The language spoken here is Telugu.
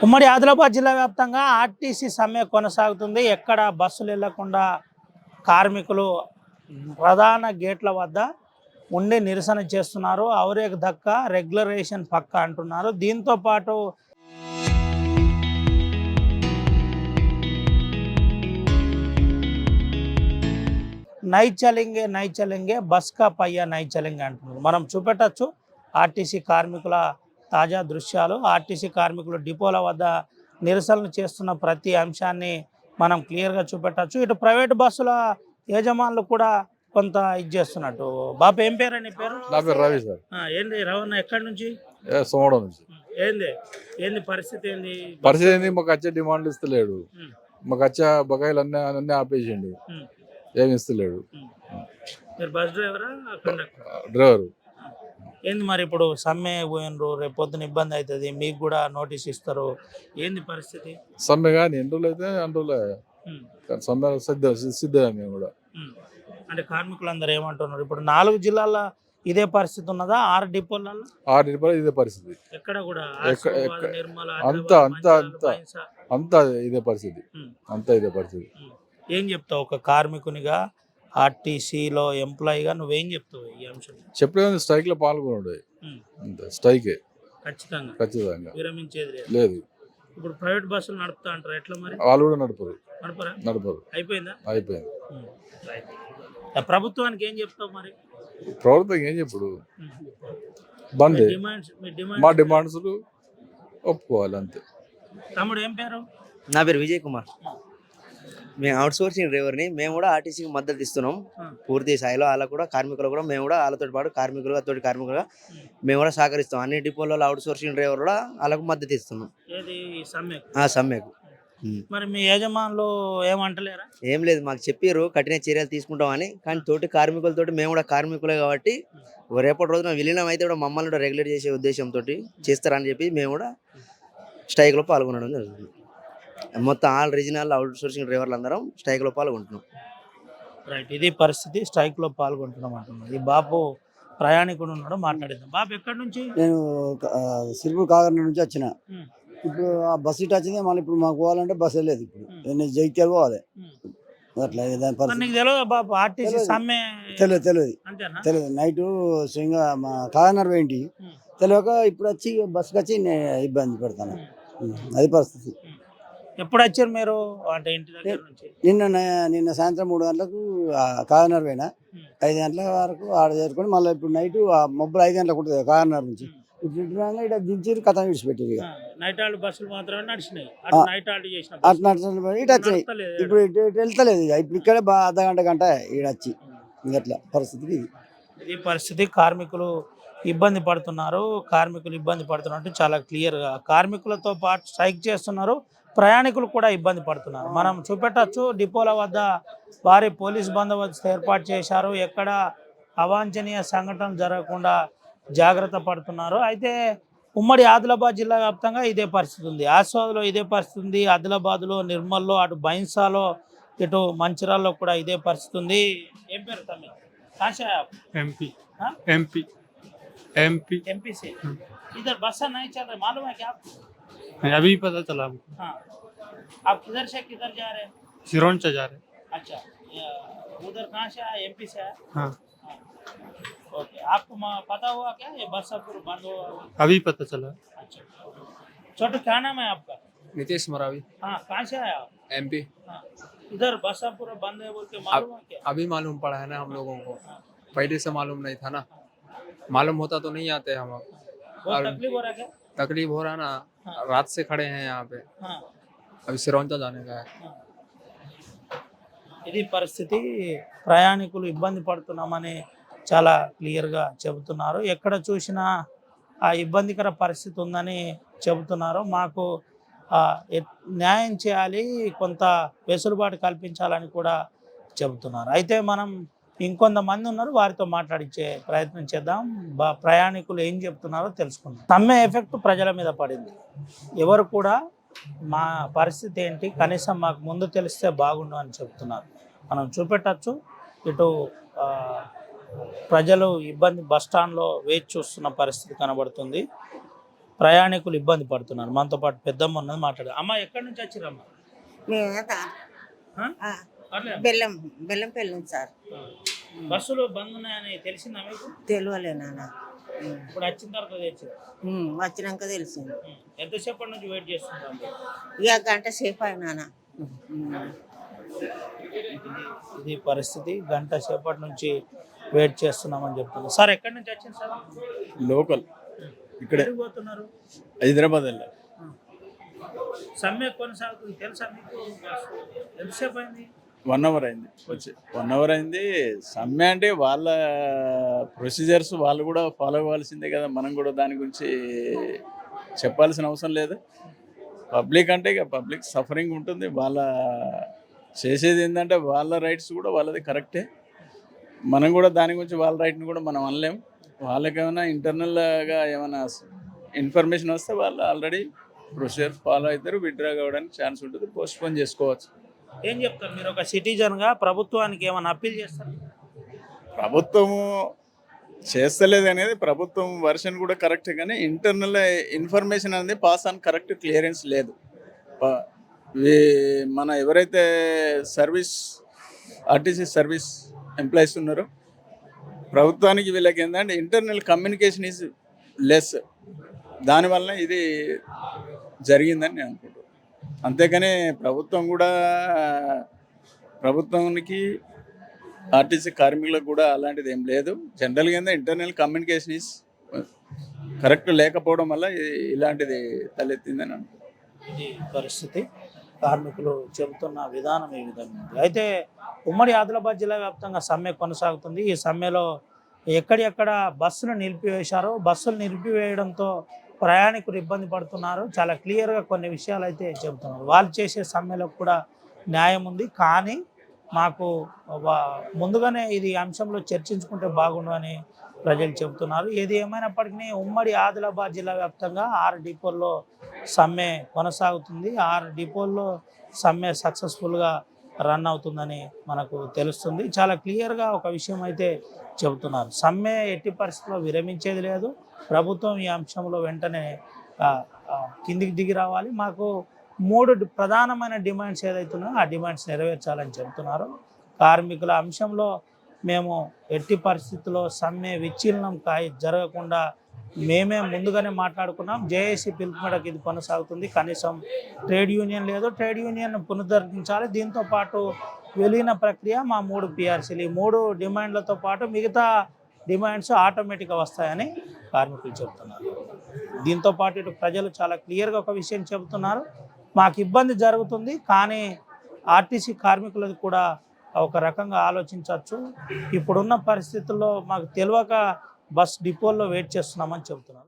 ఉమ్మడి ఆదిలాబాద్ జిల్లా వ్యాప్తంగా ఆర్టీసీ సమ్మె కొనసాగుతుంది. ఎక్కడ బస్సులు వెళ్లకుండా కార్మికులు ప్రధాన గేట్ల వద్ద ఉండి నిరసన చేస్తున్నారు. అవరేక్ దక్క రెగ్యులరేషన్ పక్క అంటున్నారు. దీంతో పాటు నై చలింగే బస్ కా పయ్యా నై చలింగే అంటున్నారు. మనం చూపెట్టచ్చు ఆర్టీసీ కార్మికుల తాజా దృశ్యాలు. ఆర్టీసీ కార్మికులు డిపోల వద్ద నిరసనలు చేస్తున్న ప్రతి అంశాన్ని మనం క్లియర్గా చూపెట్టచ్చు. ఇటు ప్రైవేటు బస్సుల యజమానులు కూడా కొంత ఇది చేస్తున్నట్టు. బాబు ఏం పేరు అని పేరు? నా పేరు రవి సార్. ఏంది రవణ ఎక్కడి నుంచి? సోమడం నుంచి. ఏంది పరిస్థితి ఏంది? పరిస్థితి ఏంది, మాకు వచ్చే డిమాండ్లు ఇస్తలేడు. మాకు వచ్చే బకాయిలు అన్నీ ఆపేసిండు, ఏమి ఇస్తలేడు. మీరు బస్ డ్రైవరా? డ్రైవర్. ఏంది మరి ఇప్పుడు సమ్మె పోయినరు, రేపు పొద్దున ఇబ్బంది అవుతుంది, మీకు కూడా నోటీస్ ఇస్తారు, ఏంది పరిస్థితి? సమ్మె కానీ ఎన్ని రోజులు అయితే అన్ని రోజులే సమ్మె సిద్ధమే మేము కూడా. అంటే కార్మికులందరూ ఏమంటున్నారు? ఇప్పుడు 4 జిల్లాల్లో ఇదే పరిస్థితి ఉన్నదా? 6 డిపోలలో? 6 డిపోలు ఇదే పరిస్థితి. ఎక్కడ కూడా అంతా ఇదే పరిస్థితి. అంతా ఇదే పరిస్థితి. ఏం చెప్తావు ఒక కార్మికునిగా, ఆర్టీసీలో ఎంప్లాయీగా నువ్వేం చెప్తావు ఈ అంశం? చెప్పలేదు, స్ట్రైక్ లో పాల్గొనడు. స్ట్రైకే ఖచ్చితంగా విరమించేది లేదు. ఇప్పుడు ప్రైవేట్ బస్సులు నడుపుతా అంటారు, ఎట్లా మరి? వాళ్ళు కూడా నడపరు. అయిపోయిందా? అయిపోయింది. ప్రభుత్వానికి ఏం చెప్తావు మరి? ప్రభుత్వం ఏం చెప్పుడు, బంద్. మా డిమాండ్స్ ఒప్పుకోవాలి అంతే. తమ్ముడు ఏం పేరు? నా పేరు విజయ్ కుమార్. మేము అవుట్ సోర్సింగ్ డ్రైవర్ని. మేము కూడా ఆర్టీసీకి మద్దతు ఇస్తున్నాం పూర్తి స్థాయిలో. అలా కూడా కార్మికులు కూడా మేము కూడా వాళ్ళతో పాటు కార్మికులుగా మేము కూడా సహకరిస్తాం. అన్ని డిపోలలో అవుట్ సోర్సింగ్ డ్రైవర్ కూడా వాళ్ళకు మద్దతు ఇస్తున్నాం సమ్మెకు. మరి మీ యజమానులు ఏమంటలేరా? ఏం లేదు, మాకు చెప్పారు కఠిన చర్యలు తీసుకుంటామని. కానీ తోటి కార్మికులతో మేము కూడా కార్మికులే కాబట్టి రేపటి రోజున విలీనం అయితే కూడా మమ్మల్ని కూడా రెగ్యులేట్ చేసే ఉద్దేశంతో చేస్తారని చెప్పి మేము కూడా స్ట్రైక్లో పాల్గొనడం జరుగుతుంది. మొత్తం ఆల్ రీజనల్ అవుట్ సోర్సింగ్ డ్రైవర్లు అందరం స్ట్రైక్లో పాల్గొంటున్నాం. రైట్, ఇది పరిస్థితి. స్ట్రైక్లో పాల్గొంటున్నాం అంటున్నాం. ఈ బాబు ప్రయాణికుడు ఉన్నాడు, మాట్లాడిద్దాం. బాబు ఎక్కడి నుంచి? నేను సిరిపూర్ కాగర్ నుంచి వచ్చిన. ఇప్పుడు ఆ బస్ ఇటు వచ్చింది, మళ్ళీ ఇప్పుడు మాకు పోవాలంటే బస్ లేదు. ఇప్పుడు జైత్యాలు పోవాలి. అట్లా తెలియదు బాబు, ఆర్టీసీ సమ్మె తెలియదు. నైట్ స్వింగ్ మా కాగనర్ ఏంటి తెలియక ఇప్పుడు వచ్చి బస్కి వచ్చి ఇబ్బంది పెడతాను. అది పరిస్థితి. ఎప్పుడు వచ్చారు మీరు? అంటే ఇంటి దగ్గర నుంచి నిన్న సాయంత్రం 3 గంటలకు కాగనర్ పోయినా. 5 గంటల వరకు ఆడ చేరుకొని మళ్ళీ ఇప్పుడు నైట్ మొబ్బులు 5 గంటలకు ఉంటుంది కాగనర్ నుంచి. ఇటు ఇటు దించి కథ విడిచిపెట్టారు. ఇక నైట్ హాల్ట్ బస్సులు మాత్రమే నడిచినాయి. అట్లా ఇటు వచ్చినాయి. ఇప్పుడు ఇటు వెళ్తలేదు. ఇక ఇప్పుడు ఇక్కడే అర్ధ గంట ఈడొచ్చి ఇంకట్లా పరిస్థితికి ఇది పరిస్థితి. కార్మికులు ఇబ్బంది పడుతున్నట్టు చాలా క్లియర్గా కార్మికులతో పాటు స్ట్రైక్ చేస్తున్నారు, ప్రయాణికులు కూడా ఇబ్బంది పడుతున్నారు. మనం చూపెట్టచ్చు, డిపోల వద్ద భారీ పోలీస్ బందోబస్తు ఏర్పాటు చేశారు. ఎక్కడ అవాంఛనీయ సంఘటన జరగకుండా జాగ్రత్త పడుతున్నారు. అయితే ఉమ్మడి ఆదిలాబాద్ జిల్లా వ్యాప్తంగా ఇదే పరిస్థితి ఉంది. ఆస్వాద్లో ఇదే పరిస్థితి ఉంది. ఆదిలాబాద్లో, నిర్మల్లో, అటు బైన్సాలో, ఇటు మంచిర్యాలలో కూడా ఇదే పరిస్థితి ఉంది. ఏం పేరు తమ్మి? एमपी से इधर बस नहीं चल रहा, मालूम है क्या आपको? अभी पता चला। आप किधर से किधर जा रहे हैं? सिरोंच से जा रहे हैं। अच्छा, उधर कहाँ से आए? एमपी से आए? हाँ। ओके, आपको पता हुआ क्या ये बस सब बंद हुआ? अभी पता चला। अच्छा, छोटू क्या नाम है आपका? नितेश मरावी। हाँ, कहाँ से आए आप? एमपी। हाँ, इधर बस सब पूरा बंद है बोल के मालूम है क्या? अभी मालूम पड़ा है ना हम लोगों को, पहले से मालूम नहीं था ना। मालूम होता तो नहीं आते हम। बहुत तकलीफ हो रहा है क्या? तकलीफ हो रहा ना। हाँ। रात से खड़े हैं यहाँ पे। हाँ। अभी सिरोंचा जाने का है। ఇది పరిస్థితి. ప్రయాణికులు ఇబ్బంది పడుతున్నామని చాలా క్లియర్గా చెబుతున్నారు. ఎక్కడ చూసినా ఆ ఇబ్బందికర పరిస్థితి ఉందని చెబుతున్నారు. మాకు న్యాయం చేయాలి, కొంత వెసులుబాటు కల్పించాలని కూడా చెబుతున్నారు. అయితే మనం ఇంకొంతమంది ఉన్నారు, వారితో మాట్లాడించే ప్రయత్నం చేద్దాం. ప్రయాణికులు ఏం చెప్తున్నారో తెలుసుకుందాం. సమ్మె ఎఫెక్ట్ ప్రజల మీద పడింది. ఎవరు కూడా మా పరిస్థితి ఏంటి, కనీసం మాకు ముందు తెలిస్తే బాగుండు అని చెప్తున్నారు. మనం చూపెట్టచ్చు, ఇటు ప్రజలు ఇబ్బంది బస్టాండ్లో వేచి చూస్తున్న పరిస్థితి కనబడుతుంది. ప్రయాణికులు ఇబ్బంది పడుతున్నారు. మనతో పాటు పెద్దమ్మ ఉన్నది, మాట్లాడారు. అమ్మ ఎక్కడి నుంచి వచ్చిరమ్మా? బెల్లం బెల్లంపల్లి నుంచి సార్. బస్సులు బంద్ ఉన్నాయని తెలిసిందా మీకు? తెలియలే నాన్న. ఇప్పుడు వచ్చిన తర్వాత తెచ్చారు. వచ్చినాక తెలిసింది. ఎంతసేపటి నుంచి వెయిట్ చేస్తున్నారు? ఇక గంట సేపు అయినా. ఇది పరిస్థితి. గంట సేపటి నుంచి వెయిట్ చేస్తున్నామని చెప్తున్నారు. సార్ ఎక్కడి నుంచి వచ్చింది సార్? లోకల్ ఇక్కడే ఎక్కడికి పోతున్నారు? హైదరాబాద్ వెళ్ళా. సమ్మె కొనసాగుతుంది తెలుసా మీకు? ఎంతసేపు అయింది? 1 అవర్ అయింది వచ్చి. 1 అవర్ అయింది. సమ్మె అంటే వాళ్ళ ప్రొసీజర్స్ వాళ్ళు కూడా ఫాలో అవ్వాల్సిందే కదా. మనం కూడా దాని గురించి చెప్పాల్సిన అవసరం లేదు. పబ్లిక్ అంటే ఇక పబ్లిక్ సఫరింగ్ ఉంటుంది. వాళ్ళ చేసేది ఏంటంటే వాళ్ళ రైట్స్ కూడా వాళ్ళది కరెక్టే. మనం కూడా దాని గురించి వాళ్ళ రైట్ని కూడా మనం అనలేం. వాళ్ళకి ఏమైనా ఇంటర్నల్గా ఏమైనా ఇన్ఫర్మేషన్ వస్తే వాళ్ళు ఆల్రెడీ ప్రొసీజర్ ఫాలో అవుతారు. విత్డ్రా కావడానికి ఛాన్స్ ఉంటుంది. పోస్ట్పోన్ చేసుకోవచ్చు. ఏం చెప్తారు మీరు ఒక సిటిజన్గా? ప్రభుత్వానికి ఏమైనా అప్పీల్ చేస్తారు? ప్రభుత్వము చేస్తలేదు అనేది ప్రభుత్వం వర్షన్ కూడా కరెక్ట్, కానీ ఇంటర్నల్ ఇన్ఫర్మేషన్ అనేది పాస్ ఆన్ కరెక్ట్ క్లియరెన్స్ లేదు. మన ఎవరైతే ఆర్టీసీ సర్వీస్ ఎంప్లాయీస్ ఉన్నారో ప్రభుత్వానికి వీళ్ళకి ఏంటంటే ఇంటర్నల్ కమ్యూనికేషన్ ఈజ్ లెస్. దానివల్ల ఇది జరిగిందని నేను అనుకుంటున్నాను. అంతేకాని ప్రభుత్వానికి ఆర్టీసీ కార్మికులకు కూడా అలాంటిది ఏం లేదు. జనరల్గా ఏంటంటే ఇంటర్నల్ కమ్యూనికేషన్ ఈజ్ కరెక్ట్ లేకపోవడం వల్ల ఇలాంటిది తలెత్తిందని అనుకుంటున్నాను. ఇది పరిస్థితి. కార్మికులు చెబుతున్న విధానం ఈ విధంగా ఉంది. అయితే ఉమ్మడి ఆదిలాబాద్ జిల్లా వ్యాప్తంగా సమ్మె కొనసాగుతుంది. ఈ సమ్మెలో ఎక్కడెక్కడ బస్సులు నిలిపివేశారో, బస్సులు నిలిపివేయడంతో ప్రయాణికులు ఇబ్బంది పడుతున్నారు. చాలా క్లియర్గా కొన్ని విషయాలు అయితే చెబుతున్నారు. వాళ్ళు చేసే సమ్మెలో కూడా న్యాయం ఉంది, కానీ మాకు ముందుగానే ఇది అంశంలో చర్చించుకుంటే బాగుండు అని ప్రజలు చెబుతున్నారు. ఏది ఏమైనప్పటికీ ఉమ్మడి ఆదిలాబాద్ జిల్లా వ్యాప్తంగా 6 డిపోల్లో సమ్మె కొనసాగుతుంది. 6 డిపోల్లో సమ్మె సక్సెస్ఫుల్గా రన్ అవుతుందని మనకు తెలుస్తుంది. చాలా క్లియర్గా ఒక విషయం అయితే చెబుతున్నారు. సమ్మె ఎట్టి పరిస్థితుల్లో విరమించేది లేదు. ప్రభుత్వం ఈ అంశంలో వెంటనే కిందికి దిగి రావాలి. మాకు 3 ప్రధానమైన డిమాండ్స్ ఏదైతున్నాయో ఆ డిమాండ్స్ నెరవేర్చాలని చెబుతున్నారు. కార్మికుల అంశంలో మేము ఎట్టి పరిస్థితుల్లో సమ్మె విచ్ఛిన్నం జరగకుండా మేమే ముందుగానే మాట్లాడుకున్నాం. జేఏసీ పిలుపు మేరకు ఇది కొనసాగుతుంది. కనీసం ట్రేడ్ యూనియన్ లేదు. ట్రేడ్ యూనియన్ పునరుద్ధరించాలి. దీంతో పాటు విలీన ప్రక్రియ, మా 3 పిఆర్సీలు, ఈ 3 డిమాండ్లతో పాటు మిగతా డిమాండ్స్ ఆటోమేటిక్గా వస్తాయని కార్మికులు చెబుతున్నారు. దీంతో పాటు ఇటు ప్రజలు చాలా క్లియర్గా ఒక విషయం చెబుతున్నారు. మాకు ఇబ్బంది జరుగుతుంది, కానీ ఆర్టీసీ కార్మికులది కూడా ఒక రకంగా ఆలోచించవచ్చు. ఇప్పుడున్న పరిస్థితుల్లో మాకు తెలియక బస్ డిపోల్లో వెయిట్ చేస్తున్నామని చెబుతున్నారు.